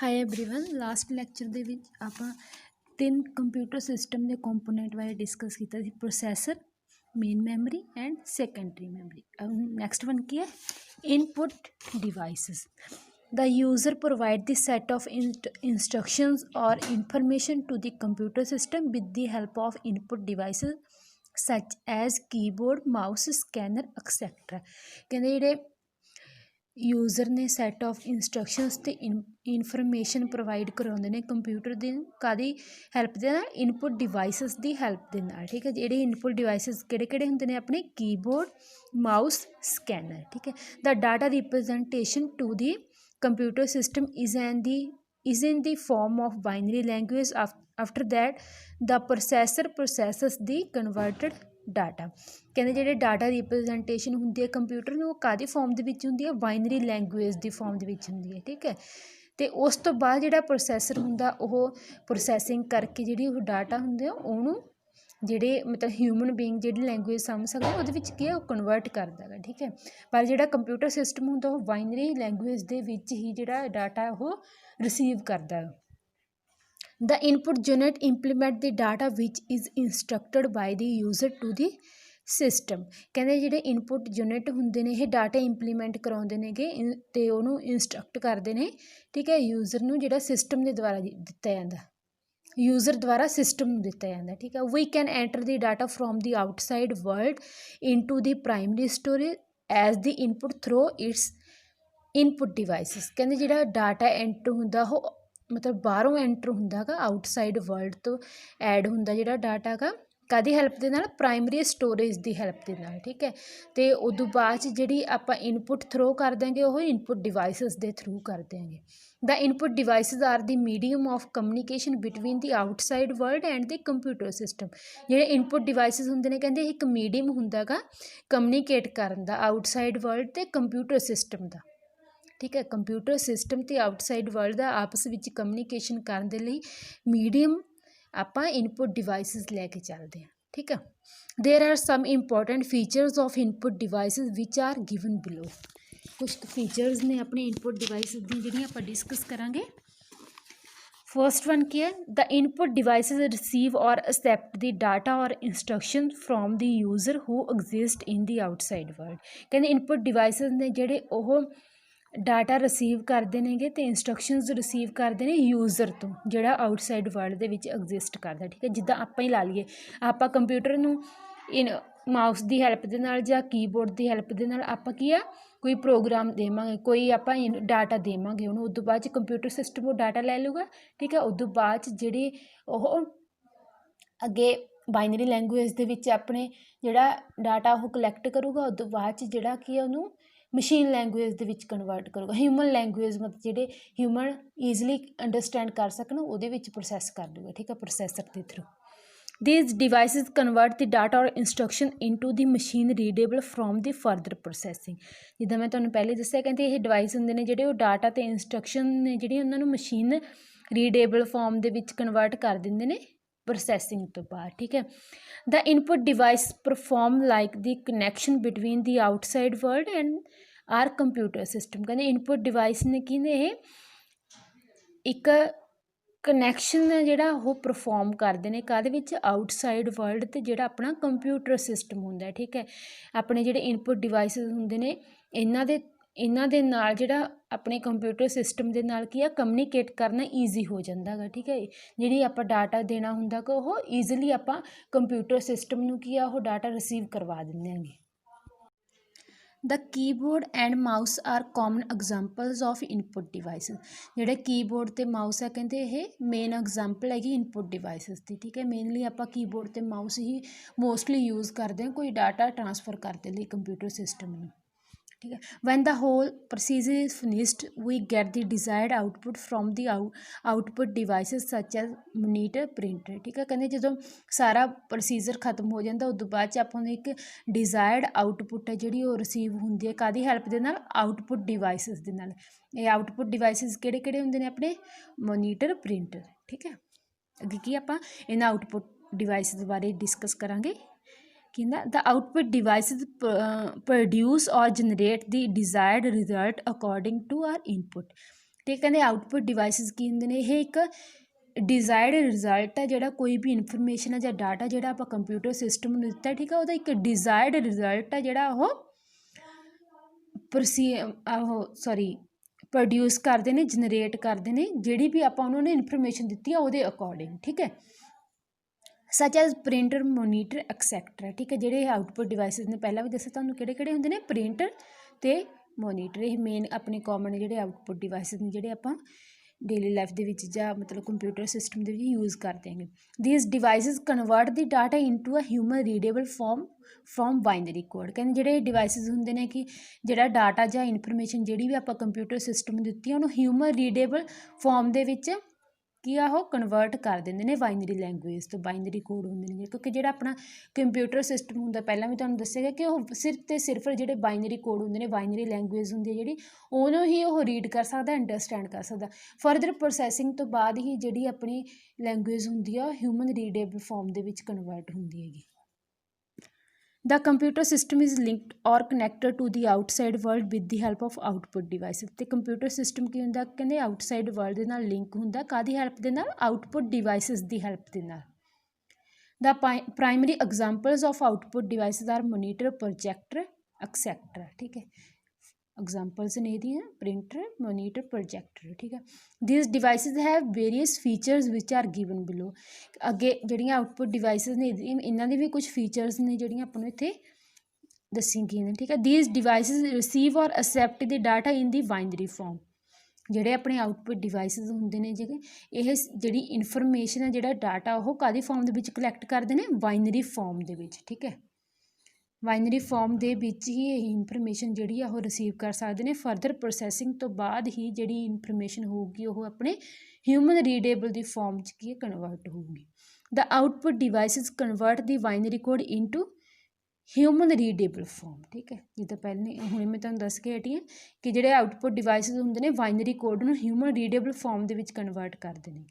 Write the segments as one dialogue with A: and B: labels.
A: Hi everyone last lecture ਦੇ ਵਿੱਚ ਆਪਾਂ ਤਿੰਨ ਕੰਪਿਊਟਰ ਸਿਸਟਮ ਦੇ ਕੰਪੋਨੈਂਟ ਬਾਰੇ ਡਿਸਕਸ ਕੀਤਾ ਸੀ processor main memory and secondary memory next one ਕੀ ਹੈ input devices the user provide the set of instructions or information to the computer system with the help of input devices such as keyboard mouse scanner etc ਕਹਿੰਦੇ ਜਿਹੜੇ user ने set of instructions ते information provide करवाते हैं computer की कादी help दे नाल input devices की help दे नाल ठीक है जिहड़े इनपुट डिवाइसिस किहड़े होंदे ने अपने कीबोर्ड माउस स्कैनर ठीक है the data representation to the computer system is in the form of binary language after that the processor processes the converted data कहते जिहड़े डाटा रिप्रजेंटेशन होंदी है कंप्यूटर में वो कादी फॉर्म दे विच होंदी है बाइनरी लैंग्वेज की फॉर्म दे विच होंदी है ठीक है तो उस तो बाद जिहड़ा प्रोसैसर हुंदा ओह प्रोसैसिंग करके जिहड़ी ओह डाटा हुंदे ओहनूं जिहड़े मतलब ह्यूमन बीइंग जिहड़ी लैंग्वेज समझ सकदा उहदे विच की है ओह कन्वर्ट करदा है ठीक है पर जिहड़ा कंप्यूटर सिस्टम हुंदा ओह बाइनरी लैंग्वेज दे विच ही जिहड़ा डाटा ओह रिसीव करदा है The input unit implement the data which is instructed by the user to the system कहते जिहड़े इनपुट यूनिट होंदे ने डाटा इंप्लीमेंट कराउंदे नेगे ते ओनू इंस्ट्रक्ट करते हैं ठीक है यूजर नूं जिहड़ा सिस्टम के द्वारा दिता जांदा यूजर द्वारा सिस्टम दिता जाता ठीक है we can enter the data from the outside world into the primary storage as the input through its input devices कहते जिहड़ा डाटा एंटर हुंदा हो मतलब बाहरों एंटर हुंदा गा आउटसाइड वर्ल्ड तो ऐड हुंदा जिहड़ा डाटा गा कादी हैल्प दे नाल प्राइमरी स्टोरेज की हैल्प दे नाल ठीक है तो उदों बाद जिहड़ी आपां इनपुट थ्रो कर देंगे वो इनपुट डिवाइसिस के थ्रू कर देंगे the input devices are the medium of communication between the outside world and the computer system जिहड़े इनपुट डिवाइसिस हुंदे ने कहंदे एक मीडियम हुंदा गा कम्युनीकेट करन दा आउटसाइड वर्ल्ड ते कंप्यूटर सिस्टम दा ठीक है कंप्यूटर सिस्टम ते आउटसाइड वर्ल्ड का आपस में कम्युनीकेशन करने के लिए मीडियम आपां इनपुट डिवाइसिस लैके चलते हैं ठीक है there are some important features of input devices which are given below कुछ फीचर्स ने अपने इनपुट डिवाइसिस दी जिहड़ियां आपां डिस्कस करांगे फर्स्ट वन की है द इनपुट डिवाइसिस रिसीव और एक्सेप्ट द डाटा और instruction from the user who exist in the outside world कहते इनपुट डिवाइसिस ने जिहड़े ओह डाटा रिसीव करते हैं तो इंस्ट्रक्शनस रिसीव करते हैं यूजर तो जोड़ा आउटसाइड वर्ल्ड के विच एग्जिस्ट करता ठीक है जिद्दां आपां ही ला लीए आपां कंप्यूटर नूं इन माउस की हैल्प दे नाल जां कीबोर्ड की हैल्प दे नाल आपां की आ कोई प्रोग्राम देवांगे कोई आपां डाटा देवांगे उन्होंने उदों बाद कंप्यूटर सिस्टम वो डाटा लै लूगा ठीक है उदों बाद जिहड़ी ओह अगे बाइनरी लैंगुएज दे विच अपने जिहड़ा डाटा वो कलैक्ट करूगा उदों बाद जिहड़ा की है उन्होंने मशीन लैंगुएज दे विच कन्वर्ट करूगा ह्यूमन लैंगुएज मतलब जिहड़े ह्यूमन ईजली अंडरस्टैंड कर सकन उहदे विच प्रोसैस कर दूगा ठीक है प्रोसैसर के through these devices convert the data और instruction into the machine readable from the further processing जिद्दां मैं तुहानूं पहले दस्सिया कहंदे ये डिवाइस हुंदे ने जिहड़े डाटा ते इंस्ट्रक्शन ने जिहड़ी उन्हां नूं मशीन रीडेबल फॉर्म दे विच कन्वर्ट कर दिंदे ने प्रोसैसिंग तो बाद ठीक है the input device perform like the connection between the outside world and our computer system कहते इनपुट डिवाइस ने की ने एक कनैक्शन जिहड़ा वो परफॉर्म करते हैं काहदे विच आउटसाइड वर्ल्ड ते जिहड़ा अपना कंप्यूटर सिस्टम हुंदा है ठीक है अपने जिहड़े इनपुट डिवाइसिस हुंदे ने इन्हां दे नाल जिहड़ा अपने कंप्यूटर सिस्टम दे नाल की कम्युनीकेट करना ईजी हो जाता है ठीक है जिहड़ी आपां डाटा देना हुंदा कि वो ईजिली आपां कंप्यूटर सिस्टम नूं की वो डाटा रिसीव करवा दिंदे हैगे the keyboard and mouse are common examples of input devices जिहड़े कीबोर्ड ते माउस है कहते ये मेन एग्जाम्पल हैगी इनपुट डिवाइसिस की ठीक है मेनली आपां कीबोर्ड ते माउस ही मोस्टली यूज़ करते हैं कोई डाटा ट्रांसफर करने लिए कंप्यूटर सिस्टम में ठीक है when the whole procedure is finished we get the desired output from the output devices such as monitor printer ठीक है कहते जो सारा प्रोसीजर खत्म हो जाता उस बाद आपां एक डिजायर्ड आउटपुट है जी रिसीव होंगी है कादी हैल्प के नाल आउटपुट डिवाइसिस के नाल ये आउटपुट डिवाइसिस किहड़े होंदे ने अपने मोनीटर प्रिंटर ठीक है अगे की आपां इन्हां आउटपुट डिवाइसिस बारे डिस्कस करांगे The output devices produce or generate the desired result according to our input ठीक है। कहते आउटपुट डिवाइसिस की होंगे ने, यह एक डिजायर्ड रिजल्ट है, जोड़ा कोई भी इनफॉर्मेशन है या डाटा जोड़ा आप कंप्यूटर सिस्टम में दिता, ठीक है, वह एक डिजायर्ड रिजल्ट है जोड़ा प्रोड्यूस करते हैं, जनरेट करते हैं, जी भी आप उन्होंने इनफॉर्मेशन दी है वो अकॉर्डिंग, ठीक है। सच एज प्रिंटर, मोनीटर, एक्सैक्ट्रा, ठीक है। जोड़े आउटपुट डिवाइसिस ने पहला भी दसा तुहानूं किहड़े-किहड़े हुंदे ने, प्रिंटर ते मोनीटर, ये मेन अपने कॉमन जोड़े आउटपुट डिवाइसिस ने जोड़े आपां डेली लाइफ दे विच जां मतलब कंप्यूटर सिस्टम दे विच यूज़ करते हैं। These devices convert the data into a human readable form from binary code. कहते जोड़े डिवाइसिस होंदे ने कि जोड़ा डाटा जां इनफॉर्मेशन जिहड़ी भी आपां कंप्यूटर सिस्टम नूं दित्ती है उहनूं ह्यूमन रीडेबल फॉर्म दे विच की आ कन्वर्ट कर देंगे ने बाइनरी लैंगुएज तो, बाइनरी कोड होंगे ने, क्योंकि जो अपना कंप्यूटर सिस्टम होंगे पहला भी तुहानूं दस्सेगा कि वह सिर्फ तो सिर्फ जो बाइनरी कोड होंगे ने, बाइनरी लैंगुएज होंगी है जी, उन्होंने ही वह रीड कर सकता, अंडरस्टैंड कर सकता। फर्दर प्रोसैसिंग तो बाद ही जी अपनी लैंगुएज होंगी है ह्यूमन रीडेबल फॉर्म के कन्वर्ट होंगी है। The computer system is linked or connected to the outside world with the help of output devices। तो कंप्यूटर सिस्टम की होंदा, कहते आउटसाइड वर्ल्ड के नाल लिंक होंदा, कादी हैल्प दे नाल, आउटपुट डिवाइसिस की हैल्प दे नाल। The primary examples of output devices are monitor, projector, एक्सैक्ट्रा, ठीक है। एग्जाम्पल्स ने दी हैं प्रिंटर, मोनीटर, प्रोजैक्टर, ठीक है। This devices have various features which are given below. अगे जड़ियाँ आउटपुट डिवाइसिस ने इन्हों के भी कुछ फीचर्स ने जड़ियाँ अपन इत्थे दसी गई ने, ठीक है। दीज डिवाइसिस रिसीव और accept the data in the binary form. जोड़े अपने आउटपुट डिवाइसिस होंगे ने जी, यह जी इनफॉर्मेशन है, जोड़ा डाटा वो कादी फॉर्म के कलैक्ट करते हैं, बाइनरी फॉर्म के, ठीक है। बाइनरी फॉर्म के ही इनफॉर्मेशन जी रिसीव कर सकते हैं। फर्दर प्रोसैसिंग तो बाद ही जी इनफॉर्मेशन होगी वो अपने ह्यूमन रीडेबल की फॉर्म की कन्वर्ट होगी। The output devices convert the binary code into human readable form, ठीक है। जिदा पहले हुणे मैं तुहानूं दस के हटी है कि जोड़े आउटपुट डिवाइसिस होंगे ने बाइनरी कोड नूं ह्यूमन रीडेबल फॉर्म के कन्वर्ट करते हैं।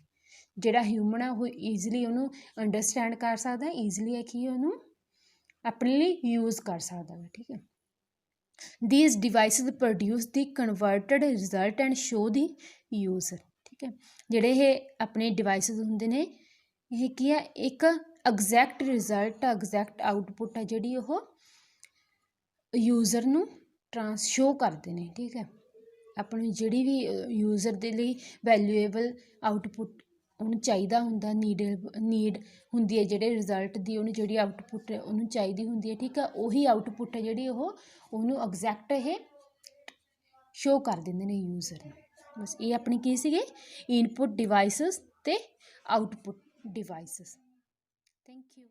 A: जोड़ा ह्यूमन है वो ईजली उन्होंने अंडरस्टैंड कर सकता है, ईजली है कि उन्होंने अपने लिए यूज़ कर सकता है, ठीक है। These devices produce the converted result and show the user, ठीक है। जोड़े ये अपने डिवाइसिस होंगे ने, यह की है एक एग्जैक्ट रिजल्ट, एग्जैक्ट आउटपुट है जी यूज़र नूं शो करते हैं, ठीक है। अपनी जी भी यूज़र के लिए वैल्यूएबल आउटपुट उन्होंने चाहिए होंगे, नीड होंगी है जोड़े रिजल्ट की, उन्होंने जी आउटपुट उन्होंने चाहिए होंगी है, ठीक है। उही आउटपुट है जी उन्होंने एग्जैक्ट ये शो कर देंगे ने यूज़र में। बस ये अपनी की सी इनपुट डिवाइसिस ते आउटपुट डिवाइसिस। Thank you.